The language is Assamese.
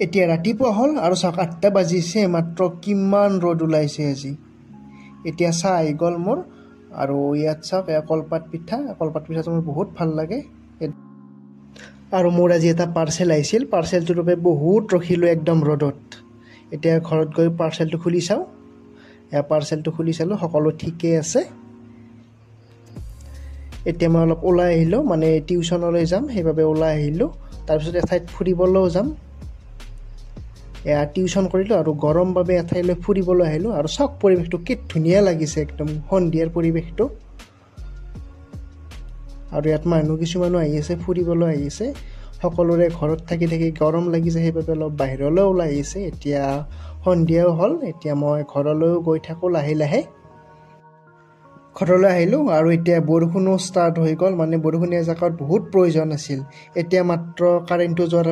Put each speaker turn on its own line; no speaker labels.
এতিয়া ৰাতিপুৱা হ'ল আৰু চাওক 8টা বাজিছে মাত্ৰ কিমান ৰ'দ ওলাইছে আজি এতিয়া চাহ আহি গ'ল মোৰ আৰু ইয়াত চাওক কলপাত পিঠাটো মোৰ বহুত ভাল লাগে আৰু মোৰ আজি এটা পাৰ্চেল আহিছিল পাৰ্চেলটোৰ বাবে বহুত ৰখিলোঁ একদম ৰ'দত এতিয়া ঘৰত গৈ পাৰ্চেলটো খুলি চাওঁ পাৰ্চেলটো খুলি চালোঁ সকলো ঠিকেই আছে এতিয়া মই অলপ ওলাই আহিলোঁ মানে টিউশ্যনলৈ যাম সেইবাবে ওলাই আহিলোঁ তাৰপিছত এঠাইত ফুৰিবলৈও যাম টিউশ্যন কৰিলোঁ আৰু গৰম বাবে এঠাইলৈ ফুৰিবলৈ আহিলোঁ আৰু চাওক পৰিৱেশটো কি ধুনীয়া লাগিছে একদম সন্ধিয়াৰ পৰিৱেশটো আৰু ইয়াত মানুহ কিছুমানো আহি আছে ফুৰিবলৈ আহি আছে সকলোৰে ঘৰত থাকি গৰম লাগিছে সেইবাবে অলপ বাহিৰলৈ ওলাই আহিছে এতিয়া সন্ধিয়াও হ'ল এতিয়া মই ঘৰলৈও গৈ থাকোঁ লাহে লাহে ঘৰলৈ আহিলোঁ আৰু এতিয়া বৰষুণো ষ্টাৰ্ট হৈ গ'ল মানে বৰষুণীয়া জাগাত বহুত প্ৰয়োজন আছিল এতিয়া মাত্ৰ কাৰেণ্টটো যোৱাৰ